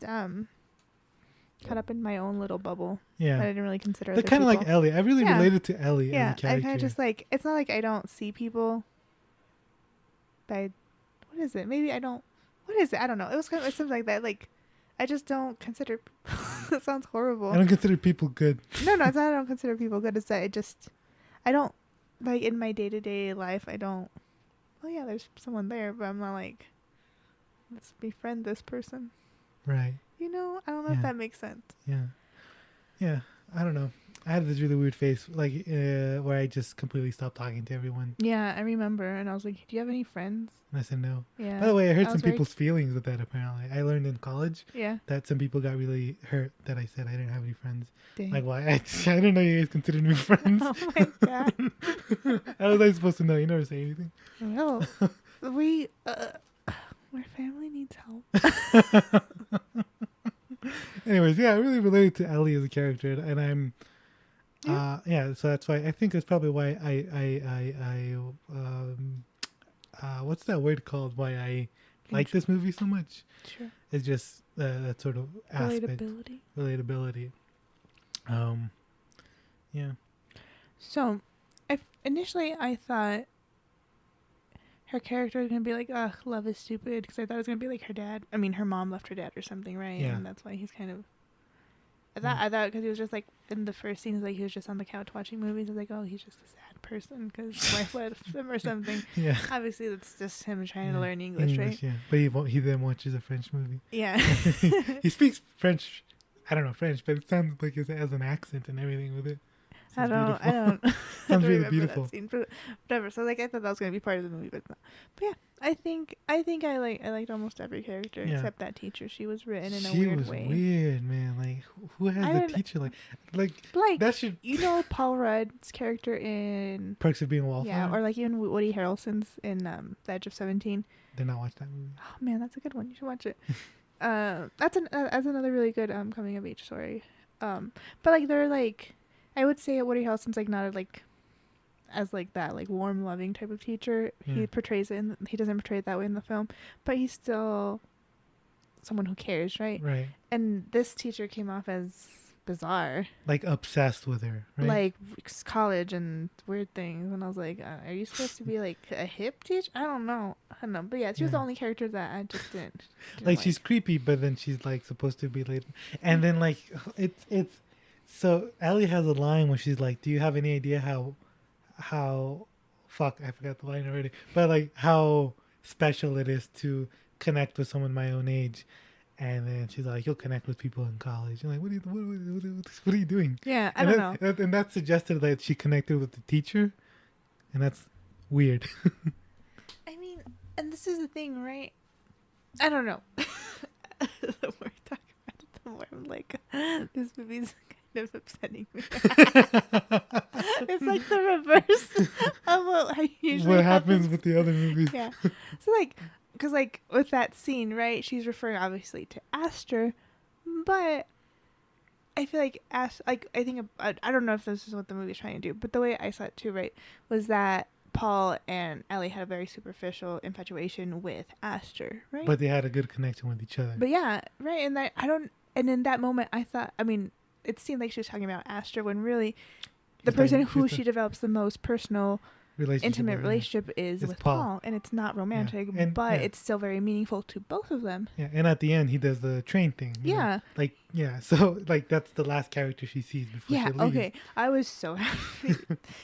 caught up in my own little bubble. Yeah. I didn't really consider They're kind of like Ellie. I really related to Ellie as a character. I kind of just it's not like I don't see people. But what is it? Maybe I don't. What is it? I don't know. It was kind of something like that. I just don't consider. That sounds horrible. I don't consider people good. No, it's not. I don't consider people good. It's that I don't in my day-to-day life. I don't. Well, yeah, there's someone there, but I'm not let's befriend this person. Right. I don't know if that makes sense. Yeah. Yeah. I don't know. I had this really weird face, like where I just completely stopped talking to everyone. Yeah, I remember, and I was like, "Do you have any friends?" And I said no. Yeah. By the way, I hurt I some was very- people's feelings with that. Apparently, I learned in college Yeah. that some people got really hurt that I said I didn't have any friends. Dang. Like, why? I didn't know you guys considered me friends. Oh my god. How was I supposed to know? You never say anything. No. We my family needs help. Anyways, yeah, I really related to Ellie as a character, and I'm, so that's why I think that's probably why what's that word called? Why I like this movie so much? Sure. It's just that sort of aspect, relatability. Yeah. So, initially I thought her character was gonna be like, "Ugh, love is stupid," because I thought it was gonna be like her dad. I mean, her mom left her dad or something, right? Yeah. And that's why he's kind of. I thought because he was just like in the first scenes, like he was just on the couch watching movies. I was like, oh, he's just a sad person because his wife left him or something. Yeah. Obviously, that's just him trying to learn English, right? Yeah, but he then watches a French movie. Yeah. He speaks French. I don't know French, but it sounds like it has an accent and everything with it. I don't. Sounds really remember beautiful. that scene, but whatever. So like I thought that was gonna be part of the movie, but no. But yeah, I think I liked almost every character except that teacher. She was written in a weird way. She was weird, man. Like who has a teacher like that should Paul Rudd's character in Perks of Being a Wallflower? Yeah, or like even Woody Harrelson's in The Edge of 17. Did not watch that movie. Oh man, that's a good one. You should watch it. That's another really good coming of age story. But like they're like. I would say Woody Harrelson's like not as like that like warm loving type of teacher. Yeah. He portrays it he doesn't portray it that way in the film, but he's still someone who cares, right? Right. And this teacher came off as bizarre, like obsessed with her, right? like college and weird things. And I was like, are you supposed to be like a hip teacher? I don't know, but yeah, she was the only character that I just didn't like she's creepy, but then she's like supposed to be late, and then like it's. So Ellie has a line where she's like, "Do you have any idea how fuck, I forgot the line already, but like how special it is to connect with someone my own age?" And then she's like, "You'll connect with people in college." I'm like, what are you doing? Yeah, I don't know. And that suggested that she connected with the teacher, and that's weird. I mean, and this is the thing, right? I don't know. The more I talk about it, the more I'm like, this movie's kind of upsetting me. It's like the reverse of what I usually what happens with the other movies. Yeah. So like, because like with that scene, right? She's referring obviously to Aster, but I feel like I don't know if this is what the movie's trying to do, but the way I saw it too, right, was that Paul and Ellie had a very superficial infatuation with Aster, right? But they had a good connection with each other. But yeah, right. And in that moment, I thought, I mean, it seemed like she was talking about Aster when really the person who she develops the most personal, intimate relationship is with Paul. And it's not romantic, but it's still very meaningful to both of them. Yeah, and at the end, he does the train thing. Yeah. So like that's the last character she sees before she leaves. Yeah, okay. I was so happy.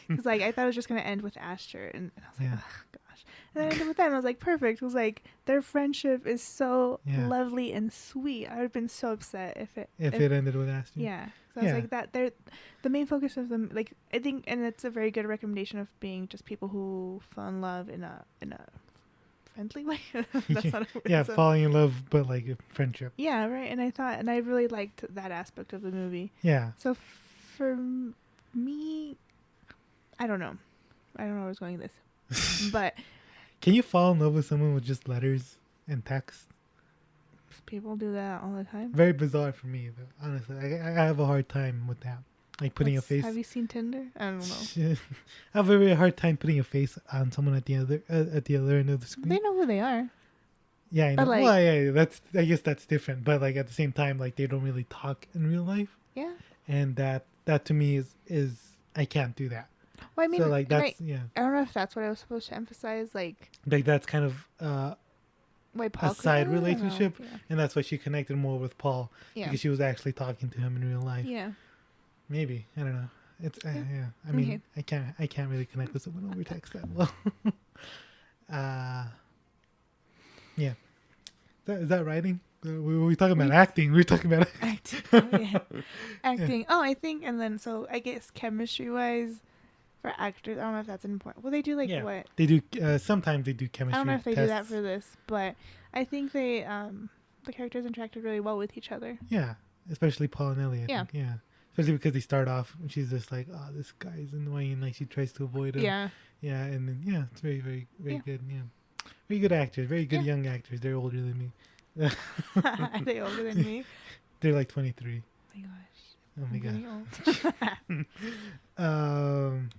Because like, I thought it was just going to end with Aster. And I was like, oh, gosh. And then I ended with them. I was like, perfect. It was like, their friendship is so lovely and sweet. I would have been so upset if it ended with Aster. Yeah. So I was like, that they're the main focus of them. Like, I think, and it's a very good recommendation of being just people who fall in love in a friendly way. That's not a word. Yeah, falling in love, but like a friendship. Yeah, right. And I really liked that aspect of the movie. Yeah. So for me, I don't know where I was going with this, but. Can you fall in love with someone with just letters and text? People do that all the time. Very bizarre for me, though. Honestly, I have a hard time with that. Like putting a face. Have you seen Tinder? I don't know. I have a very hard time putting a face on someone at the other end of the screen. They know who they are. Yeah, I know. Like, well, yeah, I guess that's different. But like at the same time, like they don't really talk in real life. Yeah. And that to me is I can't do that. Well, I mean, so like that's I don't know if that's what I was supposed to emphasize. Like that's kind of why Paul a side relationship, yeah. And that's why she connected more with Paul because she was actually talking to him in real life. Yeah. Maybe I don't know. It's I mean I can't really connect with someone over text that well. Yeah. Is that writing? we talking about acting. We're talking about Acting. Oh, yeah. Acting. Oh, I think, and then so I guess chemistry wise for actors, I don't know if that's important. Well, they do like what? They do. Sometimes they do chemistry. I don't know if they do that tests. for this, but I think they the characters interacted really well with each other. Yeah, especially Paul and Ellie. I think. Yeah, especially because they start off and she's just like, oh, this guy's annoying. Like she tries to avoid him. Yeah. Yeah, and then it's very good. Yeah, very good actors. Very good young actors. They're older than me. Are they older than me? They're like 23. Oh my gosh. Oh my god.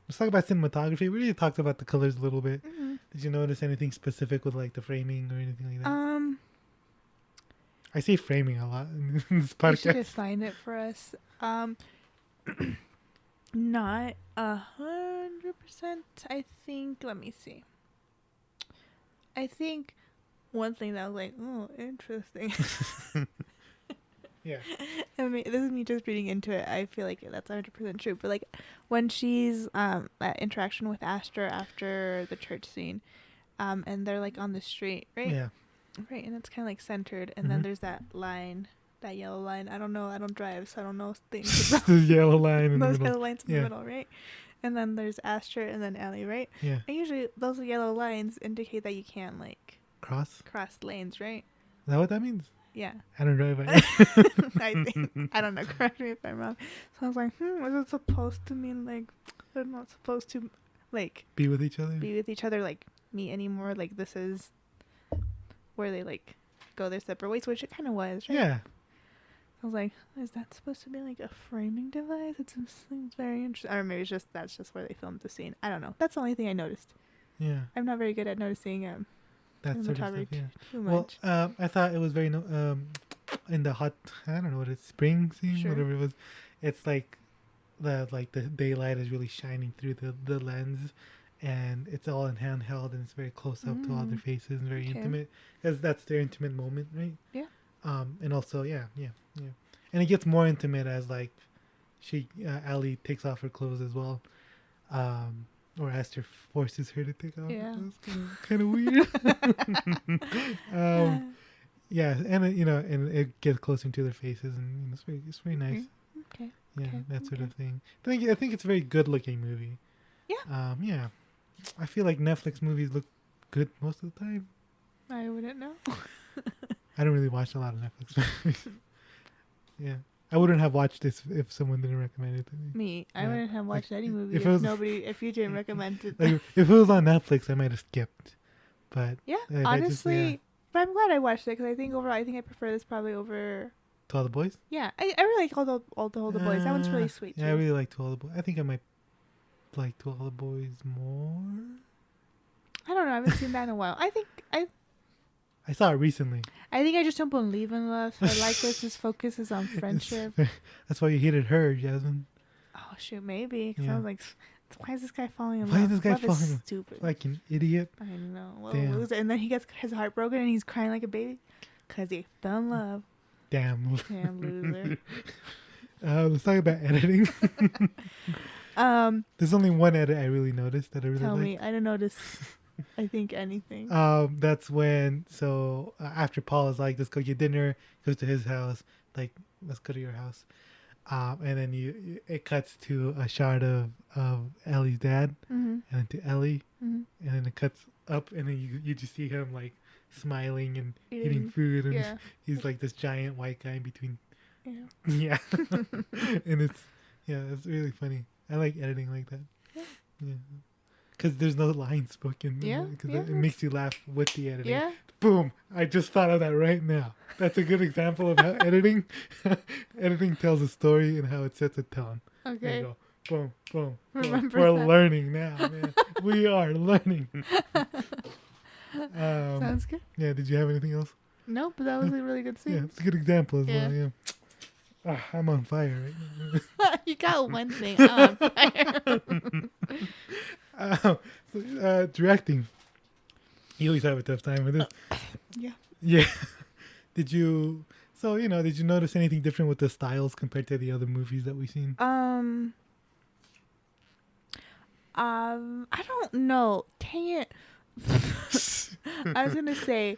Let's talk about cinematography. We already talked about the colors a little bit. Mm-hmm. Did you notice anything specific with like the framing or anything like that? I say framing a lot in this podcast. You should define it for us. Not 100%. I think. Let me see. I think one thing that was like, oh, interesting. Yeah. I mean, this is me just reading into it. I feel like that's 100% true. But like when she's that interaction with Aster after the church scene, and they're like on the street, right? Yeah. Right, and it's kind of like centered, and then there's that line, that yellow line. I don't know. I don't drive, so I don't know things. The yellow line in the Those middle. yellow lines in the middle, right? And then there's Aster and then Ellie, right? Yeah. And usually those yellow lines indicate that you can't like Cross lanes, right? Is that what that means? Yeah. I don't know. I think. I don't know. Correct me if I'm wrong. So I was like, was it supposed to mean like they're not supposed to like Be with each other? Be with each other, like meet anymore? Like this is where they like go their separate ways, which it kind of was, right? Yeah. I was like, is that supposed to be like a framing device? It seems very interesting. Or maybe that's just where they filmed the scene. I don't know. That's the only thing I noticed. Yeah. I'm not very good at noticing that sort of stuff, yeah. Too much. Well, I thought it was very in the hot, I don't know what it's, spring scene, whatever it was. It's like the daylight is really shining through the lens, and it's all in handheld, and it's very close up to all their faces and very intimate, because that's their intimate moment, right? Yeah. And also, yeah, and it gets more intimate as like Ellie takes off her clothes as well, or Aster forces her to take off. Yeah. That's kind of weird. Yeah, and and it gets closer to their faces, and it's very nice. Okay. Yeah, that sort of thing. I think it's a very good looking movie. Yeah. Yeah. I feel like Netflix movies look good most of the time. I wouldn't know. I don't really watch a lot of Netflix movies. Yeah. I wouldn't have watched this if someone didn't recommend it to me. I wouldn't have watched any movie if you didn't recommend it. Like, if it was on Netflix, I might have skipped. But yeah, honestly, but I'm glad I watched it, because I think overall, I prefer this probably over To All the Boys. Yeah, I really like all the Boys. That one's really sweet. Yeah, too. I really like To All the Boys. I think I might like To All the Boys more. I don't know. I haven't seen that in a while. I saw it recently. I think I just don't believe in love. I like this. His focus is on friendship. That's why you hated her, Jazmin. Oh shoot, maybe. Because I was like, why is this guy falling in love? Why is this guy love falling in is love? stupid. Like an idiot. I know. Well, Damn. loser. And then he gets his heart broken and he's crying like a baby because he fell in love. Damn. Damn loser. Let's talk about editing. There's only one edit I really noticed that I really Tell liked. me. I didn't notice. I think anything. That's when after Paul is like, let's go get dinner, goes to his house, like, let's go to your house, and then it cuts to a shot of Ellie's dad, and then to Ellie, and then it cuts up, and then you just see him like smiling and eating food, and he's like this giant white guy in between. Yeah. And it's really funny. I like editing like that. Yeah. Because there's no lines spoken. Because it makes you laugh with the editing. Yeah. Boom. I just thought of that right now. That's a good example of how editing tells a story and how it sets a tone. Okay. There you go. Boom, boom. Remember We're that. learning now, man. We are learning. Sounds good. Yeah, did you have anything else? No, but that was a really good scene. Yeah, it's a good example as well, yeah. I'm on fire right now. You got one thing on fire. Directing. You always have a tough time with this. Yeah. Yeah. Did you notice anything different with the styles compared to the other movies that we've seen? I don't know. Dang it. I was gonna say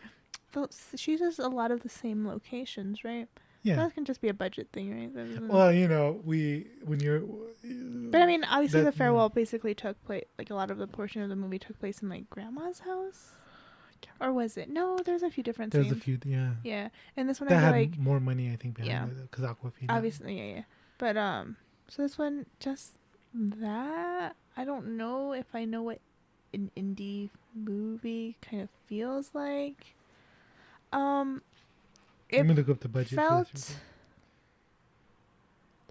she does a lot of the same locations, right? Yeah. That can just be a budget thing, right? That doesn't- Well, you know, when you're. But I mean, obviously, that- the farewell basically took place. Like a lot of the portion of the movie took place in like grandma's house, or was it? No, there's a few different There's a scenes. few, yeah. Yeah, and this one That I had feel like more money, I think, Yeah. behind it because Aquafina. obviously, yeah. But so this one just that I don't know if I know what an indie movie kind of feels like. It Let me look up the budget. for felt this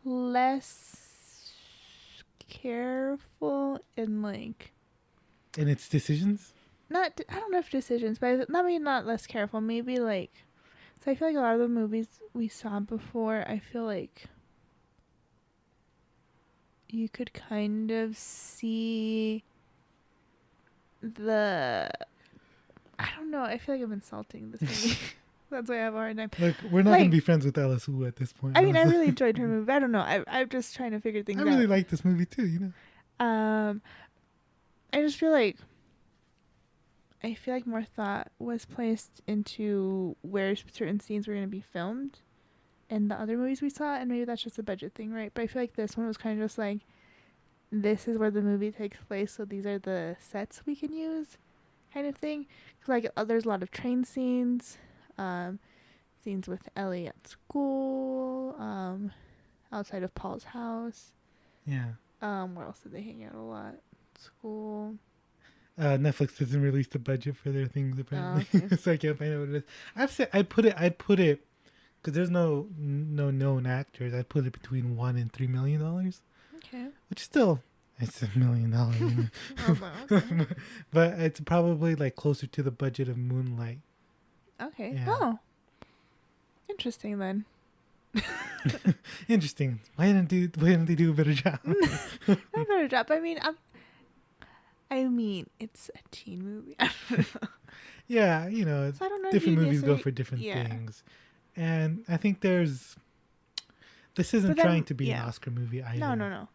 less careful in like and its decisions. not I don't know if decisions, but not less careful. Maybe like so I feel like a lot of the movies we saw before, I feel like you could kind of see the I don't know. I feel like I'm insulting this movie. That's why I have a hard time. Like, we're not Like- gonna be friends with Alice Wu at this point. I mean, I honestly. really enjoyed her movie. I don't know. I'm just trying to figure things I out. really like this movie too. You know. I just feel like more thought was placed into where certain scenes were going to be filmed in the other movies we saw, and maybe that's just a budget thing, right? But I feel like this one was kind of just like, this is where the movie takes place, so these are the sets we can use, kind of thing. 'Cause like there's a lot of train scenes, scenes with Ellie at school, outside of Paul's house. Yeah. Where else did they hang out a lot? School. Netflix doesn't release the budget for their things apparently, okay. so I can't find out what it is. I'd put it because there's no known actors. I'd put it between $1 and $3 million, Okay. which still it's $1 million, Okay. but it's probably like closer to the budget of Moonlight. Okay. Yeah. Oh. Interesting then. Interesting. Why didn't they do a better job? Not a better job. I mean, it's a teen movie. Yeah, you know, So I don't know if different you movies go necessarily- for different yeah. things, and I think this isn't But then- trying to be yeah. an Oscar movie either. No.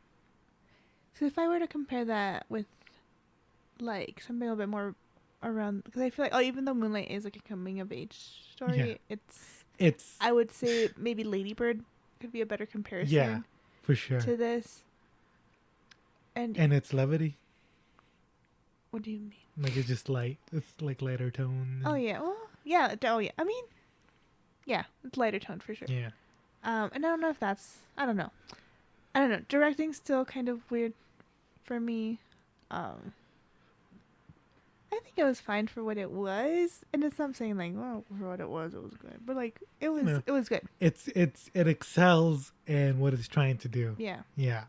So if I were to compare that with, like, something a little bit more around, because I feel like, even though Moonlight is like a coming of age story, Yeah. it's I would say maybe Lady Bird could be a better comparison. Yeah, for sure. To this. And And it's levity. what do you mean? Like it's just light. It's like lighter tone. Oh yeah. Well, yeah. Oh yeah. I mean, yeah, it's lighter tone for sure. Yeah. And I don't know if that's. I don't know. Directing's still kind of weird for me. I think it was fine for what it was, and it's not saying like, well, for what it was good, but like it was, No. it was good. It excels in what it's trying to do. Yeah. Yeah.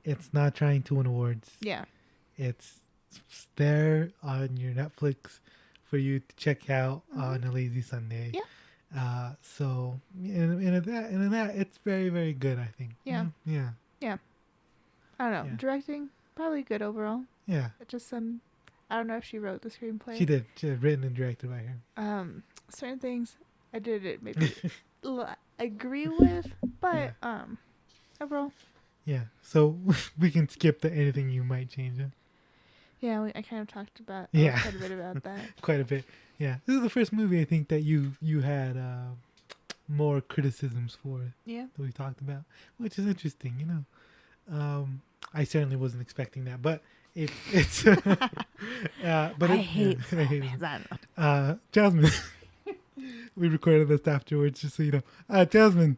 It's not trying to win awards. Yeah. It's there on your Netflix for you to check out on a lazy Sunday. Yeah. So in that it's very, very good, I think. Yeah. Yeah. I don't know. Yeah. Directing probably good overall. Yeah. It just I don't know if she wrote the screenplay. She did. She had written and directed by her. Certain things I didn't maybe agree with, but overall, Yeah. So we can skip the anything you might change it. yeah, I kind of talked about Yeah. quite a bit about that. Quite a bit. Yeah. This is the first movie I think that you had more criticisms for Yeah. that we talked about, which is interesting, you know. I certainly wasn't expecting that, but it's but I hate I hate romance. I don't know. Jazmin. We recorded this afterwards, just so you know. Jazmin,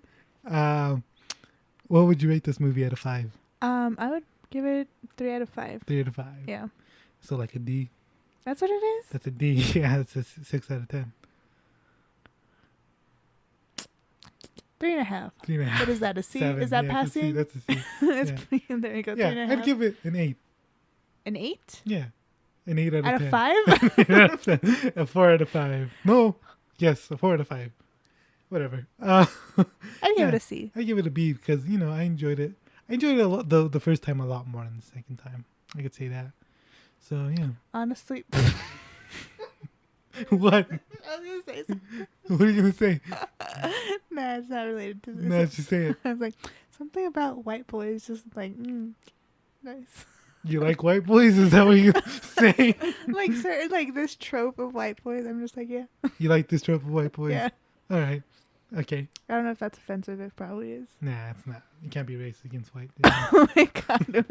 what would you rate this movie out of 5? I would give it 3 out of 5. 3 out of 5. Yeah. So like a D. That's what it is? That's a D. Yeah, it's a 6 out of 10. 3.5. 3.5. What is that, a C? 7. Is that Yeah, it's a C. passing? That's a C. It's there you go, Yeah, 3.5. I'd give it an 8. An 8? Yeah. An 8 out of 10. Out of 5? A 4 out of 5. No. Yes, a 4 out of 5. Whatever. I'd give Yeah. it a C. I give it a B because, you know, I enjoyed it. I enjoyed it a lot, the first time a lot more than the second time. I could say that. So, yeah. Honestly. What? I was going to say something. What are you going to say? Nah, it's not related to this. No, just say it. I was like, something about white boys just like, nice. You like white boys? Is that what you say? Like certain like this trope of white boys. I'm just like, yeah. You like this trope of white boys? Yeah. All right. Okay. I don't know if that's offensive. It probably is. Nah, it's not. You can't be racist against white. Oh my god.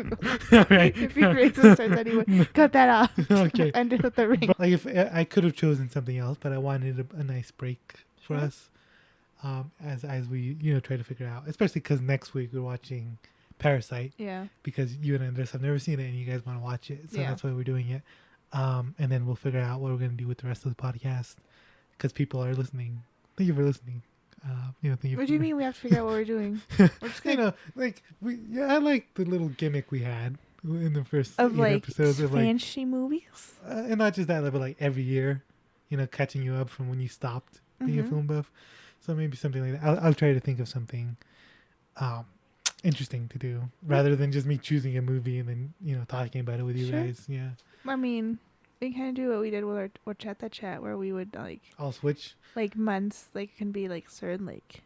All right. If you're racist towards anyone, cut that off. Okay. End it with the ring. But, like if I could have chosen something else, but I wanted a nice break for Sure. us, as we try to figure out, especially because next week we're watching Parasite, Yeah. because you and Andres have never seen it and you guys want to watch it, so Yeah. that's why we're doing it. And then we'll figure out what we're gonna do with the rest of the podcast, because people are listening. Thank you for listening. Thank you. What do you mean we have to figure out what we're doing? We're just gonna I like the little gimmick we had in the first of like episodes of like, fancy movies. and not just that, but like every year, catching you up from when you stopped being a film buff. So maybe something like that. I'll try to think of something interesting to do rather than just me choosing a movie and then talking about it with you Sure. guys. Yeah, I mean, we kind of do what we did with our Watcheando chat, where we would like I'll switch months, like can be like certain like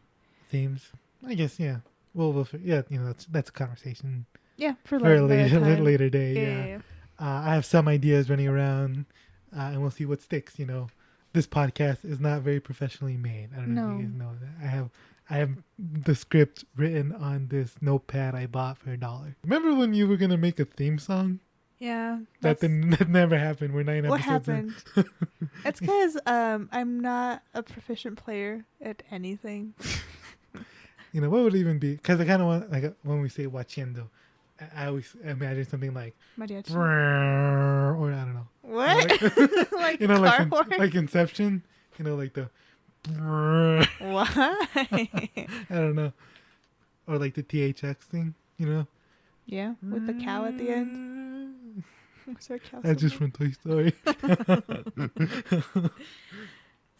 themes. I guess. Yeah. We'll that's a conversation for for a like another time. later day. Yeah. Yeah. I have some ideas running around, and we'll see what sticks. This podcast is not very professionally made. I don't know if you guys know that. I have the script written on this notepad I bought for $1. Remember when you were gonna make a theme song? Yeah. That never happened. We're 9 What episodes happened? It's because I'm not a proficient player at anything. in. What would it even be? Because I kind of want, like, when we say Watcheando, I always imagine something like, My dad. or I don't know. What? Like car like horn? like Inception. Like the. Why? I don't know. Or like the THX thing. Yeah, with the cow at the end. Was there a cow That's just somewhere? from Toy Story.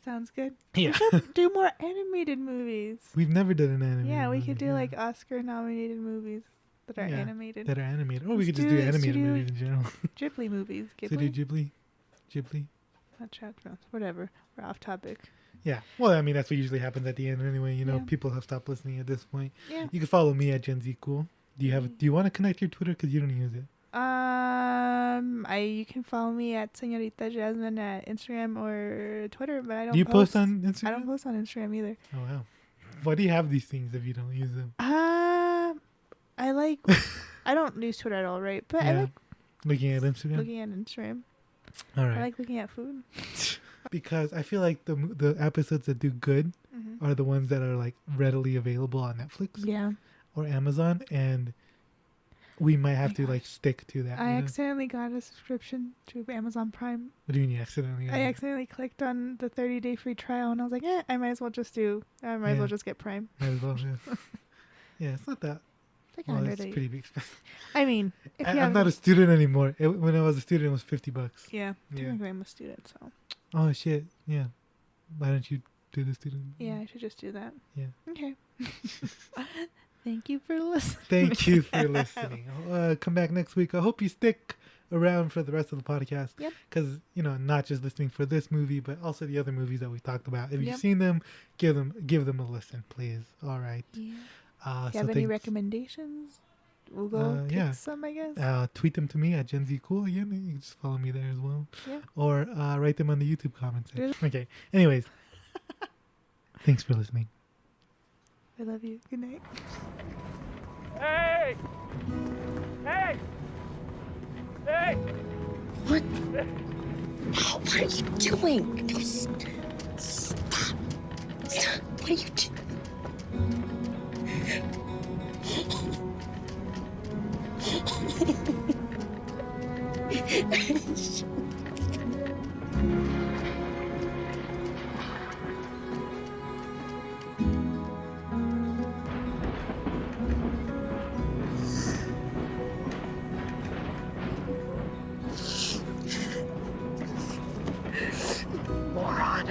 Sounds good. Yeah. We should do more animated movies. We've never done an anime. Yeah, we movie, could do like Oscar-nominated movies that are Yeah, animated. that are animated. Or we Let's could just do do animated Studio movies in general. Ghibli movies. Studio Ghibli? Ghibli. Not Chat Thrones. Whatever. We're off topic. Yeah. Well, I mean, that's what usually happens at the end anyway. Yeah. People have stopped listening at this point. Yeah. You can follow me at Gen Z Cool. Do you want to connect your Twitter? Because you don't use it. You can follow me at Señorita Jazmin at Instagram or Twitter, but I don't. Do you post on Instagram? I don't post on Instagram either. Oh, wow. Why do you have these things if you don't use them? I like. I don't use Twitter at all, right? But I like Looking at Instagram? looking at Instagram. All right. I like looking at food. Because I feel like the episodes that do good are the ones that are like readily available on Netflix Yeah. or Amazon, and we might have to like stick to that. I accidentally got a subscription to Amazon Prime. What do you mean you accidentally? I accidentally clicked on the 30-day free trial, and I was like, I might as well just get Prime. Might as well, yeah. Yeah, it's not that. It's like Well, it's $100. pretty expensive. I mean, if you I'm have, not a student anymore. When I was a student, it was $50. yeah, Yeah. technically I'm a student, so Oh shit! Yeah. Why don't you do the student? yeah, I should just do that. Yeah. Okay. Thank you for listening. Thank you for listening. Come back next week. I hope you stick around for the rest of the podcast. Yep. Because, not just listening for this movie, but also the other movies that we talked about. If Yep. you've seen them, give them a listen, please. All right. Yeah. So If you have any thanks. recommendations, we'll go pick yeah. some, I guess. Tweet them to me at Gen Z Cool. Again, you can just follow me there as well. Yeah. Or write them on the YouTube comments section. Okay. Anyways. Thanks for listening. I love you. Good night. Hey! Hey! Hey! What? What are you doing? No, stop. Stop. What are you doing? Moron.